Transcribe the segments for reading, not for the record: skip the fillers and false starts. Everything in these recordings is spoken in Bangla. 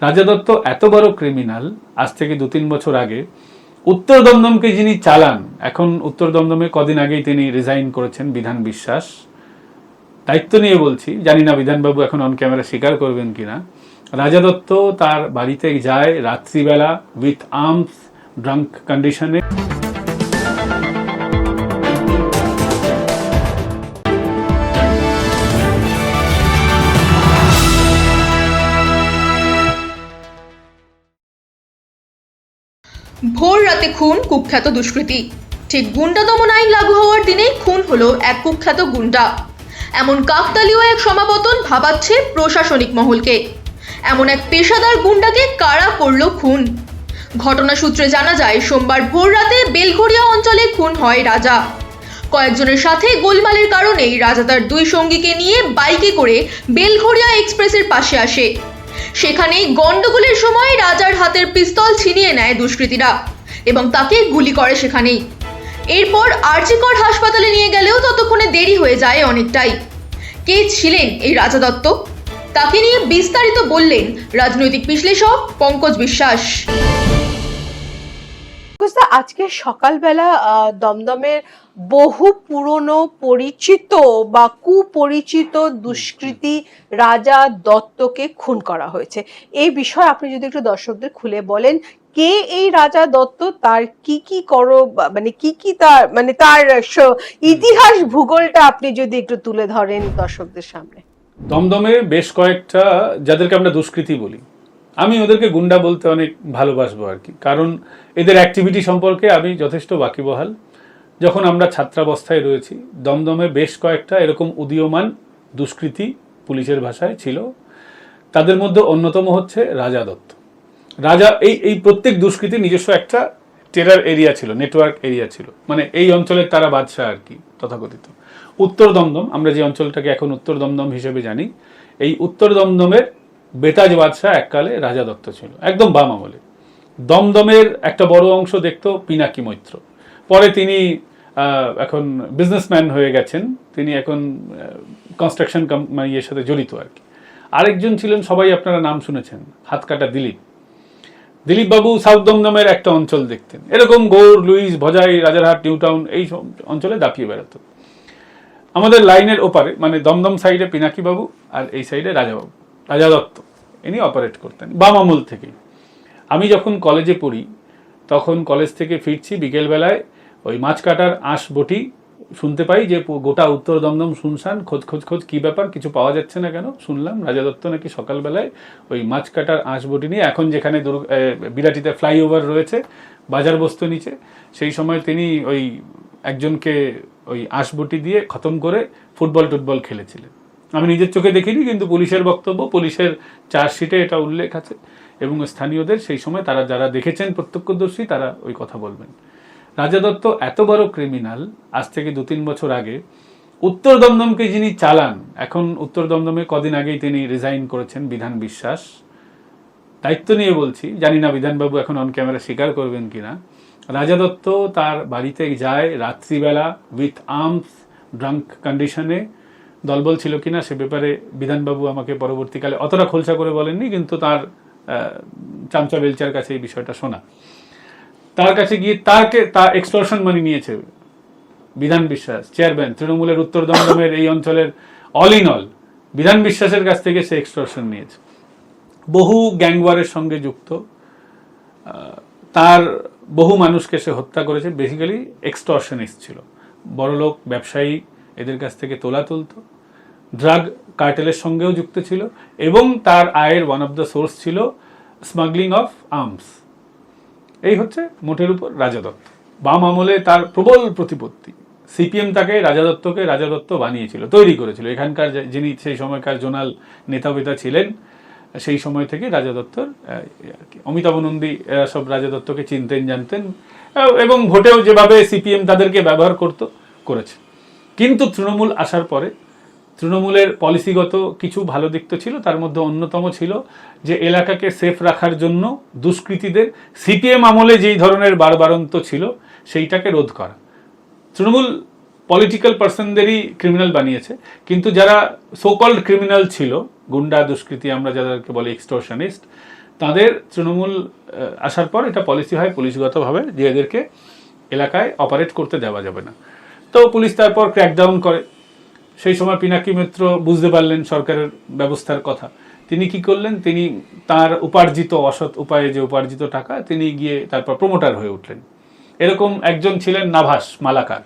রাজা দত্ত এত বড় ক্রিমিনাল, আজ থেকে 2-3 বছর আগে উত্তর দমদমকে যিনি চালান, এখন উত্তর দমদমে কদিন আগেই তিনি রিজাইন করেছেন, বিধান বিশ্বাস। দায়িত্ব নিয়ে বলছি, জানি না বিধানবাবু এখন অন ক্যামেরা স্বীকার করবেন কিনা। রাজা দত্ত তার বাড়িতে যায় রাত্রিবেলা উইথ আর্মস, ড্রাঙ্ক কন্ডিশনে। ভোর রাতে খুন কুখ্যাত দুষ্কৃতী। ঠিক গুন্ডা দমন আইন লাগু হওয়ার দিনেই খুন হলো এক কুখ্যাত গুন্ডা। এমন কাকতালীয় এক সমাপতন ভাবাচ্ছে প্রশাসনিক মহলকে। এমন এক পেশাদার গুন্ডাকে কারা করল খুন? ঘটনা সূত্রে জানা যায়, সোমবার ভোর রাতে বেলঘরিয়া অঞ্চলে খুন হয় রাজা। কয়েকজনের সাথে গোলমালের কারণেই রাজা তার 2 সঙ্গীকে নিয়ে বাইকে করে বেলঘরিয়া এক্সপ্রেসের পাশে আসে। সেখানেই গন্ডগোলের সময় রাজার হাতের পিস্তল ছিনিয়ে নেয় দুষ্কৃতীরা এবং তাকে গুলি করে সেখানেই। এরপর আরজিকর হাসপাতালে নিয়ে গেলেও ততক্ষণে দেরি হয়ে যায় অনেকটাই। কে ছিলেন এই রাজা দত্ত, তাকে নিয়ে বিস্তারিত বললেন রাজনৈতিক বিশ্লেষক পঙ্কজ বিশ্বাস। আজকে সকালবেলা দমদমের বহু পুরনো পরিচিত বা কুপরিচিত দুষ্কৃতী রাজা দত্তকে খুন করা হয়েছে। এই বিষয়ে আপনি যদি একটু দর্শকদের খুলে বলেন, কে এই রাজা দত্ত, তার কি কি তার ইতিহাস ভূগোলটা আপনি যদি একটু তুলে ধরেন দর্শকদের সামনে। দমদমে বেশ কয়েকটা, যাদেরকে আমরা দুষ্কৃতী বলি, আমি ওদেরকে গুন্ডা বলতে অনেক ভালোবাসবো আর কি, কারণ এদের অ্যাক্টিভিটি সম্পর্কে আমি যথেষ্ট ওয়াকিবহাল। যখন আমরা ছাত্রাবস্থায় রয়েছি, দমদমে বেশ কয়েকটা এরকম উদীয়মান দুষ্কৃতী পুলিশের ভাষায় ছিল। তাদের মধ্যে অন্যতম হচ্ছে রাজা দত্ত। রাজা এই প্রত্যেক দুষ্কৃতীর নিজস্ব একটা টেরার এরিয়া ছিল, নেটওয়ার্ক এরিয়া ছিল, মানে এই অঞ্চলের তারা বাদশাহ আর কি, তথাকথিত। উত্তর দমদম, আমরা যে অঞ্চলটাকে এখন উত্তর দমদম হিসেবে জানি, এই উত্তর দমদমের বেতাজ বাদশাহ এককালে রাজা দত্ত ছিল, একদম বাম আমলে। দমদমের একটা বড় অংশ দেখতো পিনাকি মৈত্র। পরে তিনি এখন বিজনেসম্যান হয়ে গেছেন, তিনি এখন কনস্ট্রাকশন কোম্পানির সাথে জড়িত আর কি। আরেকজন ছিলেন, সবাই আপনারা নাম শুনেছেন, হাতকাটা দিলীপ বাবু সাউথ দমদমের একটা অঞ্চল দেখতেন। এরকম গৌড়, লুইস, ভজাই, রাজারহাট, নিউ টাউন এই অঞ্চলে দাপিয়ে বেড়াতো। আমাদের লাইনের ওপারে, মানে দমদম সাইডে পিনাকি বাবু, আর এই সাইডে রাজা দত্ত, ইনি অপারেট করতেন বাম আমল থেকে। আমি যখন কলেজে পড়ি, তখন কলেজ থেকে ফিরছি বিকেলবেলায়, ওই মাছ কাটার আঁশ বটি শুনতে পাই যে গোটা উত্তর দমদম শুনশান, খোঁজ কি ব্যাপার, কিছু পাওয়া যাচ্ছে না কেন। শুনলাম রাজা দত্ত নাকি সকালবেলায় ওই মাছ কাটার আঁশ বটি নিয়ে, এখন যেখানে বিরাটিতে ফ্লাইওভার রয়েছে বাজার বস্তু নিচে, সেই সময় তিনি ওই একজনকে ওই আঁশ বটি দিয়ে খতম করে ফুটবল খেলেছিলেন। আমি নিজের চোখে দেখিনি, কিন্তু পুলিশের বক্তব্য, পুলিশের চার্জশিটে এটা উল্লেখ আছে, এবং স্থানীয়দের সেই সময় তারা যারা দেখেছেন প্রত্যক্ষদর্শী, তারা ওই কথা বলবেন। রাজা দত্ত এত বড় ক্রিমিনাল, আজ থেকে 2-3 বছর আগে উত্তর দমদমকে যিনি চালান, এখন উত্তর দমদমে কদিন আগেই তিনি রিজাইন করেছেন, বিধান বিশ্বাস। দায়িত্ব নিয়ে বলছি, জানি না বিধানবাবু এখন অন ক্যামেরা স্বীকার করবেন কিনা। রাজা দত্ত তার বাড়িতে যায় রাত্রিবেলা উইথ আর্মস, ড্রাঙ্ক কন্ডিশনে। দলবল ছিল কিনা সে ব্যাপারে বিধানবাবু আমাকে পরবর্তীকালে অতটা খোলসা করে বলেননি, কিন্তু তার চামচা বেলচার কাছে এই বিষয়টা শোনা। তার কাছে গিয়ে তার এক্সটর্শন মানি নিয়েছে বিধান বিশ্বাস, চেয়ারম্যান তৃণমূলের উত্তর দমদমের এই অঞ্চলের অল ইন অল। বিধান বিশ্বাসের কাছ থেকে সে এক্সটর্শন নিয়েছে, বহু গ্যাংওয়ারের সঙ্গে যুক্ত, তার বহু মানুষকে সে হত্যা করেছে। বেসিক্যালি এক্সটর্শনিস্ট ছিল, বড়লোক ব্যবসায়ী এদের কাছ থেকে তোলা তুলত, ড্রাগ কার্টেলের সঙ্গেও যুক্ত ছিল, এবং তার আয়ের ওয়ান অফ দ্য সোর্স ছিল স্মাগলিং অফ আর্মস। এই হচ্ছে মোটের উপর রাজা দত্ত। বাম আমলে তার প্রবল প্রতিপত্তি। সিপিএম তাকে রাজা দত্ত বানিয়েছিল, তৈরি করেছিল। এখানকার যিনি সেই সময়কার জোনাল নেতা ছিলেন, সেই সময় থেকে রাজা দত্তর অমিতাভ নন্দী এরা সব রাজা দত্তকে চিনতেন, জানতেন, এবং ভোটেও যেভাবে সিপিএম তাদেরকে ব্যবহার করেছে। কিন্তু তৃণমূল আসার পরে তৃণমূলের পলিসিগত কিছু ভালো দিক তো ছিল, তার মধ্যে অন্যতম ছিল যে এলাকাকে সেফ রাখার জন্য দুষ্কৃতীদের সিপিএম আমলে যেই ধরনের বাড়বাড়ন্ত ছিল সেইটাকে রোধ করা। তৃণমূল পলিটিক্যাল পার্সনদেরই ক্রিমিনাল বানিয়েছে, কিন্তু যারা সোকল্ড ক্রিমিনাল ছিল, গুন্ডা দুষ্কৃতী আমরা যাদেরকে বলি এক্সটর্শনিস্ট, তাদের তৃণমূল আসার পর এটা পলিসি হয় পুলিশগতভাবে যে এদেরকে এলাকায় অপারেট করতে দেওয়া যাবে না। তো পুলিশ তারপর ক্র্যাকডাউন করে। সেই সময় পিনাকি মিত্র বুঝতে পারলেন সরকারের ব্যবস্থার কথা। তিনি কি করলেন, তিনি তার উপার্জিত অসৎ উপায়ে যে উপার্জিত টাকা তিনি গিয়ে তারপর প্রমোটার হয়ে উঠলেন। এরকম একজন ছিলেন নাভাস মালাকার।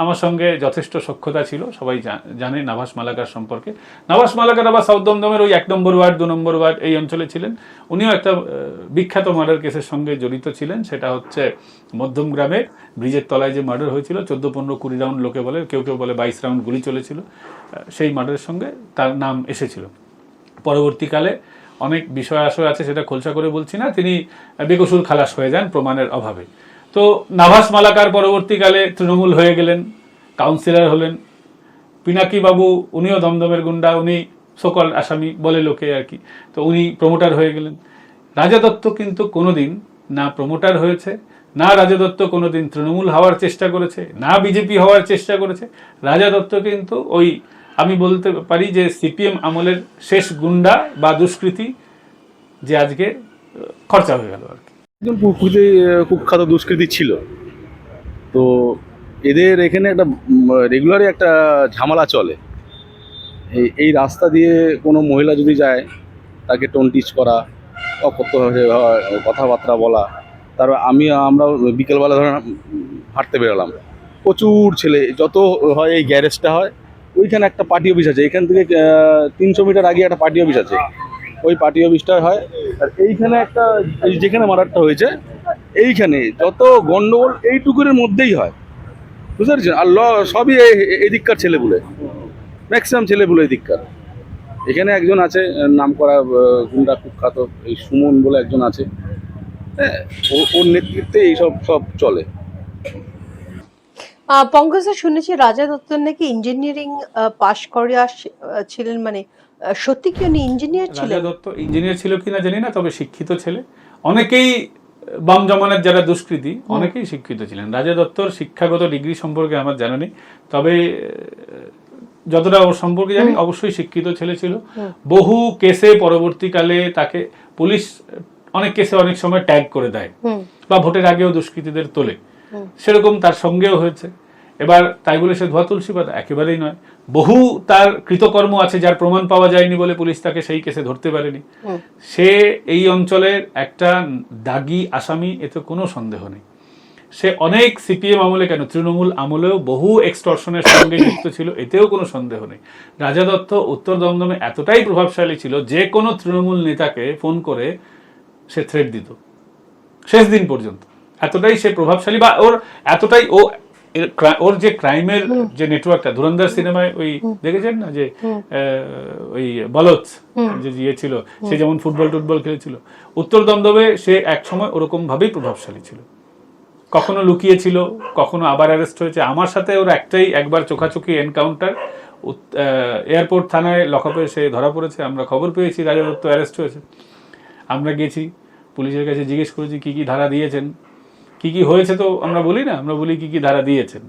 আমার সঙ্গে যথেষ্ট সখ্যতা ছিল, সবাই জানে নাভাস মালাকার সম্পর্কে। নাভাস মালাকার আবার সাউথ দমদমের ওই 1 নম্বর ওয়ার্ড 2 নম্বর ওয়ার্ড এই অঞ্চলে ছিলেন। উনিও একটা বিখ্যাত মার্ডার কেসের সঙ্গে জড়িত ছিলেন, সেটা হচ্ছে মধ্যমগ্রামে ব্রিজের তলায় যে মার্ডার হয়েছিল, 14, 15, 20 রাউন্ড লোকে বলে, কেউ কেউ বলে 22 রাউন্ড গুলি চলেছিল। সেই মার্ডারের সঙ্গে তার নাম এসেছিল। পরবর্তীকালে অনেক বিষয় আশয় আছে, সেটা খোলসা করে বলছি না, তিনি বেকসুর খালাস হয়ে যান প্রমাণের অভাবে। তো নাভাস মালাকার পরবর্তীকালে তৃণমূল হয়ে গেলেন, কাউন্সিলর হলেন। পিনাকি বাবু উনিও দমদমের গুন্ডা, উনি সকল আসামি বলে লোকে আর কি, তো উনি প্রমোটার হয়ে গেলেন। রাজা দত্ত কিন্তু কোনোদিন না প্রমোটার হয়েছে, না রাজা দত্ত কোনোদিন তৃণমূল হওয়ার চেষ্টা করেছে, না বিজেপি হওয়ার চেষ্টা করেছে। রাজা দত্ত কিন্তু ওই আমি বলতে পারি যে সিপিএম আমলের শেষ গুন্ডা বা দুষ্কৃতী, যে আজকে খরচা হয়ে গেল আর কি। একজন কুখ্যাত দুষ্কৃতী ছিল। তো এদের এখানে একটা রেগুলারই একটা ঝামেলা চলে। এই রাস্তা দিয়ে কোনো মহিলা যদি যায় তাকে টোনটিচ করা, অকথ্যভাবে কথাবার্তা বলা। তারপর আমরা বিকেলবেলা ধরেন হাঁটতে বেরোলাম, প্রচুর ছেলে, যত হয় এই গ্যারেজটা হয় ওইখানে একটা পার্টি অফিস আছে, এখান থেকে 300 মিটার আগে একটা পার্টি অফিস আছে, ওই পার্টি অফিসটা হয়। আর এইখানে একটা যেখানে মার্ডারটা হয়েছে এইখানে যত গন্ডগোল এইটুকুর মধ্যেই হয়, বুঝতে পারছেন। আর সবই এদিককার ছেলেপুলে, ম্যাক্সিমাম ছেলেপুলে এদিককার। এখানে একজন আছে নাম করা গুন্ডা কুখ্যাত, এই সুমন বলে একজন আছে, হ্যাঁ, ওর নেতৃত্বে এইসব সব চলে। পঙ্কজ, শুনেছি রাজা দত্ত নাকি ইঞ্জিনিয়ারিং পাশ করে ছিলেন, মানে সত্যি কি উনি ইঞ্জিনিয়ার ছিলেন? রাজা দত্ত ইঞ্জিনিয়ার ছিল কিনা জানি না, তবে শিক্ষিত ছেলে। অনেকেই বাম জমানের যারা দুষ্কৃতী অনেকেই শিক্ষিত ছিলেন। রাজা দত্তর শিক্ষাগত ডিগ্রি সম্পর্কে আমার জানা নেই, তবে যতটা ওর সম্পর্কে জানি অবশ্যই শিক্ষিত ছেলে ছিল। বহু কেসে পরবর্তীকালে তাকে পুলিশ অনেক কেসে অনেক সময় ট্যাগ করে দেয়, বা ভোটের আগেও দুষ্কৃতীদের তোলে, সেরকম তার সঙ্গেও হয়েছে। এবার তাই বলে সে ধোয়া তুলসী পাতা একেবারেই নয়। বহু তার কৃতকর্ম আছে যার প্রমাণ পাওয়া যায়নি বলে পুলিশ তাকে সেই কেসে ধরতে পারেনি। সে এই অঞ্চলের একটা দাগি আসামি, এতে কোনো সন্দেহ নেই। সে অনেক সিপিএম আমলে কেন তৃণমূল আমলেও বহু এক্সটর্শনের সঙ্গে যুক্ত ছিল, এতেও কোনো সন্দেহ নেই। রাজা দত্ত উত্তর দমদমে এতটাই প্রভাবশালী ছিল, যে কোনো তৃণমূল নেতাকে ফোন করে সে থ্রেট দিত শেষ দিন পর্যন্ত। এতটাই সে প্রভাবশালী, বা ওর এতটাই ওর যে ক্রাইমের যে নেটওয়ার্কটা, ধুরন্ধর সিনেমায় ওই দেখেছেন না যে ওই বলৎ যে ইয়ে ছিল, সে যেমন ফুটবল খেলেছিল, উত্তর দমদমে সে এক সময় ওরকম ভাবেই প্রভাবশালী ছিল। কখনো লুকিয়েছিল, কখনো আবার অ্যারেস্ট হয়েছে। আমার সাথে ওর একবার চোখাচোখি এনকাউন্টার, এয়ারপোর্ট থানায় লকআপে সে ধরা পড়েছে। আমরা খবর পেয়েছি রাজা দত্ত অ্যারেস্ট হয়েছে। আমরা গেছি পুলিশের কাছে, জিজ্ঞেস করেছি কি কি ধারা দিয়েছেন, কি কি হয়েছে। তো আমরা বলি না, আমরা বলি কি কি ধারা দিয়েছেন,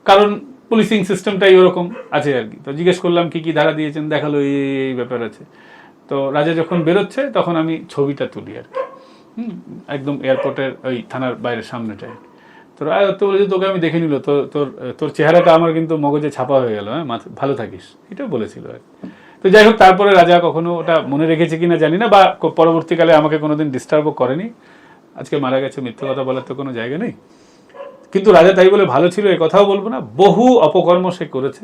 কারণ পুলিশিং সিস্টেমটাই ওরকম আছে আর কি। তো জিজ্ঞেস করলাম কি কি ধারা দিয়েছেন, দেখালো এই ব্যাপার আছে। তো রাজা যখন বেরোচ্ছে তখন আমি ছবিটা তুলি আর কি, একদম এয়ারপোর্টের ওই থানার বাইরের সামনেটায়। তো রাজা দত্ত বলেছে তোকে আমি দেখে নিল, তোর চেহারাটা আমার কিন্তু মগজে ছাপা হয়ে গেল, হ্যাঁ ভালো থাকিস, এটা বলেছিল আর কি। তো যাই হোক, তারপরে রাজা কখনো ওটা মনে রেখেছে কিনা জানি না, বা পরবর্তীকালে আমাকে কোনোদিন ডিস্টার্বও করেনি। আজকে মারা গেছে, মিথ্যে কথা বলার তো কোনো জায়গা নেই। কিন্তু রাজা তাই বলে ভালো ছিল এ কথাও বলবো না। বহু অপকর্ম সে করেছে,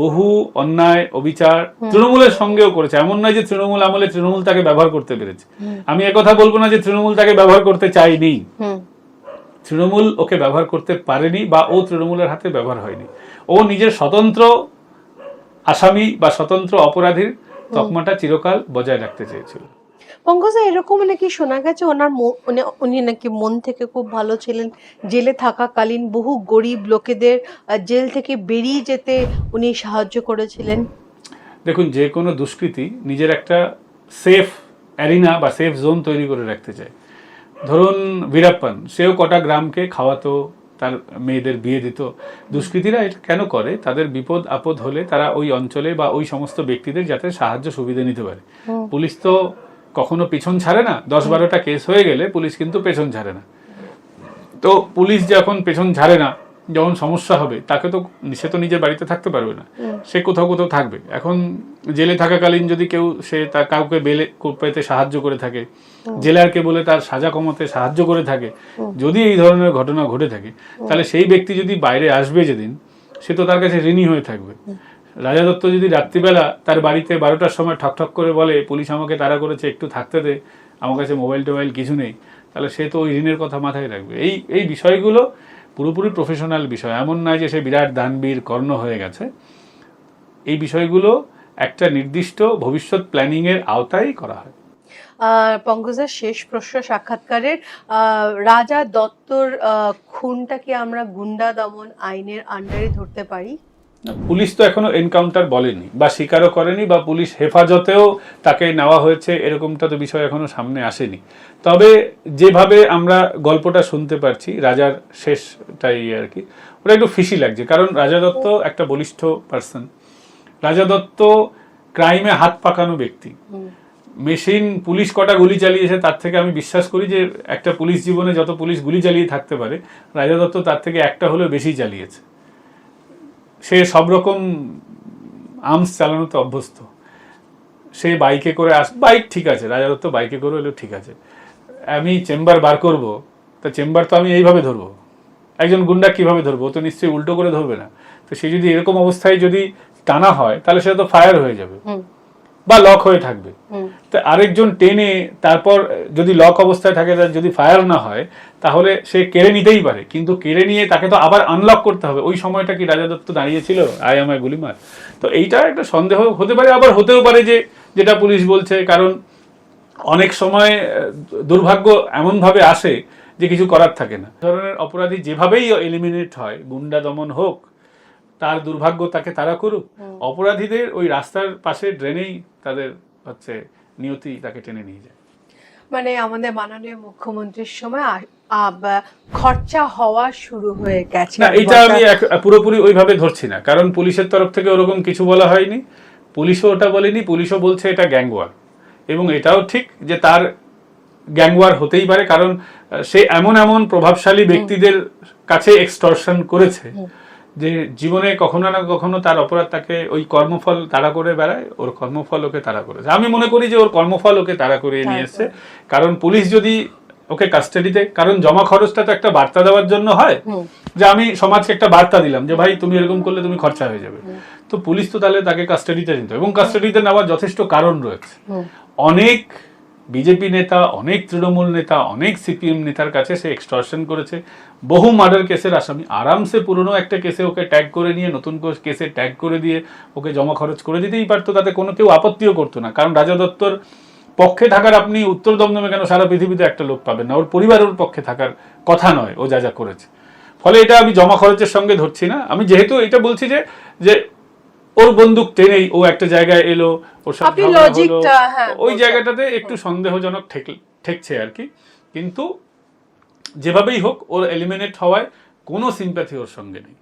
বহু অন্যায় অবিচার তৃণমূলের সঙ্গেও করেছে। এমন নয় যে তৃণমূল আমলে তৃণমূল তাকে ব্যবহার করতে পেরেছে। আমি একথা বলবো না যে তৃণমূল তাকে ব্যবহার করতে চায়নি। তৃণমূল ওকে ব্যবহার করতে পারেনি, বা ও তৃণমূলের হাতে ব্যবহার হয়নি। ও নিজের স্বতন্ত্র আসামি বা স্বতন্ত্র অপরাধীর তকমাটা চিরকাল বজায় রাখতে চেয়েছিল। পঙ্কজ, এরকম নাকি শোনা গেছে উনি নাকি মন থেকে খুব ভালো ছিলেন। জেলে থাকাকালীন বহু গরিব লোকেদের জেল থেকে বেরিয়ে যেতে উনি সাহায্য করেছিলেন। দেখুন, যে কোনো দুষ্কৃতী নিজের একটা সেফ অ্যারিনা বা সেফ জোন তৈরি করে রাখতে চায়। ধরুন বীরাপ্পান, সেও কটা গ্রামকে খাওয়াতো, তার মেয়েদের বিয়ে দিত। দুষ্কৃতীরা এটা কেন করে? তাদের বিপদ আপদ হলে তারা ওই অঞ্চলে বা ওই সমস্ত ব্যক্তিদের যাতে সাহায্য সুবিধা নিতে পারে। পুলিশ তো কখনো পিছন ছাড়ে না, 10-12টা কেস হয়ে গেলে পুলিশ কিন্তু পেছন ছাড়ে না। তো পুলিশ যখন পেছন ছাড়ে না, যখন সমস্যা হবে তাকে তো, সে তো নিজের বাড়িতে থাকতে পারবে না, সে কোথাও কোথাও থাকবে। এখন জেলে থাকাকালীন যদি কেউ সে তার কাউকে বেলে পেতে সাহায্য করে থাকে, জেলারকে বলে তার সাজা কমাতে সাহায্য করে থাকে, যদি এই ধরনের ঘটনা ঘটে থাকে, তাহলে সেই ব্যক্তি যদি বাইরে আসবে যেদিন, সে তো তার কাছে ঋণী হয়ে থাকবে। রাজা দত্ত যদি রাত্রিবেলা তার বাড়িতে 12টার সময় ঠকঠক করে বলে পুলিশ আমাকে তাড়া করেছে, একটু থাকতে দে, আমার কাছে মোবাইল টোবাইল কিছু নেই, তাহলে সে তো ওই ঋণের কথা মাথায় রাখবে। এই বিষয়গুলো পুরোপুরি প্রফেশনাল বিষয়, এমন নয় যে সে বিরাট দানবীর কর্ণ হয়ে গেছে। এই বিষয়গুলো একটা নির্দিষ্ট ভবিষ্যৎ প্ল্যানিংয়ের আওতায় করা হয়। পঙ্কজের শেষ প্রশ্ন সাক্ষাৎকারের, রাজা দত্তর খুনটা কি আমরা গুন্ডা দমন আইনের আন্ডারে ধরতে পারি? পুলিশ তো এখনো এনকাউন্টার বলেনি বা স্বীকারও করেনি, বা পুলিশ হেফাজতেও তাকে নেওয়া হয়েছে এরকমটা তো বিষয় এখনো সামনে আসেনি। তবে যেভাবে আমরা গল্পটা শুনতে পারছি রাজার শেষটাই আর কি, ওটা একটু ফিশি লাগছে। কারণ রাজা দত্ত একটা বলিষ্ঠ পার্সন, রাজা দত্ত ক্রাইমে হাত পাকানো ব্যক্তি। মেশিন পুলিশ কটা গুলি চালিয়েছে তার থেকে আমি বিশ্বাস করি যে একটা পুলিশ জীবনে যত পুলিশ গুলি চালিয়ে থাকতে পারে, রাজা দত্ত তার থেকে একটা হলেও বেশি চালিয়েছে। সে সব রকম আর্মস চালানোতে অভ্যস্ত। সে বাইকে করে বাইক ঠিক আছে, রাজা দত্ত বাইকে করে এলেও ঠিক আছে। আমি চেম্বার বার করব, তা চেম্বার তো আমি এইভাবে ধরবো, একজন গুন্ডা কিভাবে ধরবো? ও তো নিশ্চয়ই উল্টো করে ধরবে না। তো সে যদি এরকম অবস্থায় যদি টানা হয়, তাহলে সেটা তো ফায়ার হয়ে যাবে বা লক হয়ে থাকবে। তো আরেকজন টেনে তারপর যদি লক অবস্থায় থাকে, যদি ফায়ার না হয়, তাহলে সে কেড়ে নিতেই পারে, কিন্তু কেড়ে নিয়ে তাকে তো আবার আনলক করতে হবে। ওই সময়টা কি রাজা দত্ত দাঁড়িয়েছিল আয় আমায় গুলি মার? তো এইটা একটা সন্দেহ হতে পারে, আবার হতেও পারে যে যেটা পুলিশ বলছে। কারণ অনেক সময় দুর্ভাগ্য এমনভাবে আসে যে কিছু করার থাকে না। ধরনের অপরাধী যেভাবেই এলিমিনেট হয়, গুন্ডা দমন হোক, তার দুর্ভাগ্য তাকে তারা করুক, অপরাধীদের ওই রাস্তার পাশে ড্রেনেই তাদের হচ্ছে নিয়তি তাকে টেনে নিয়ে যায়। মানে আমাদের মাননীয় মুখ্যমন্ত্রীর সময় খরচা হওয়া শুরু হয়ে গেছে না, এটা আমি পুরোপুরি ওইভাবে ধরছি না, কারণ পুলিশের তরফ থেকে ওরকম কিছু বলা হয়নি, পুলিশও ওটা বলেনি। পুলিশও বলছে এটা গ্যাংওয়ার, এবং এটাও ঠিক যে তার গ্যাংওয়ার হতেই পারে, কারণ সে এমন এমন প্রভাবশালী ব্যক্তিদের কাছে এক্সটর্শন করেছে যে জীবনে কখনো না কখনো তার অপরাধ তাকে ওই কর্মফল তাড়া করে বেড়ায়, ওর কর্মফল ওকে তাড়া করেছে। আমি মনে করি যে ওর কর্মফল ওকে তাড়া করিয়ে নিয়ে এসছে। কারণ পুলিশ যদি ওকে কাস্টাডিতে, কারণ জমা খরচটা তো একটা বার্তা দেওয়ার জন্য হয়, যে আমি সমাজকে একটা বার্তা দিলাম যে ভাই তুমি এরকম করলে তুমি খরচা হয়ে যাবে। তো পুলিশ তো তাহলে তাকে কাস্টাডিতে নিত, এবং কাস্টাডিতে নেওয়ার যথেষ্ট কারণ রয়েছে। অনেক বিজেপি নেতা, অনেক তৃণমূল নেতা, অনেক সিপিএম নেতার কাছে সে এক্সটর্শন করেছে। বহু মার্ডার কেসের আসামি আরামসে পুরনো একটা কেসে ওকে ট্যাগ করে নিয়ে নতুন কেসে ট্যাগ করে দিয়ে ওকে জমা খরচ করে দিতেই পারতো, তাতে কোনো কেউ আপত্তিও করতো না। কারণ রাজা দত্তর পক্ষে থাকার আপনি উত্তর দমদমে কেন সারা পৃথিবীতে একটা লোক পাবেন না? ওর পরিবারের পক্ষে থাকার কথা নয় ও যা যা করেছে। ফলে এটা আমি জমা খরচের সঙ্গে ধরছি না। আমি যেহেতু এটা বলছি যে ওর বন্দুক টেনেই ও একটা জায়গায় এলো, ওর সাথে ওই জায়গাটাতে একটু সন্দেহজনক ঠেকছে আর কি। কিন্তু যেভাবেই হোক ওর এলিমিনেট হওয়ায় কোনো সিম্প্যাথি ওর সঙ্গে নেই।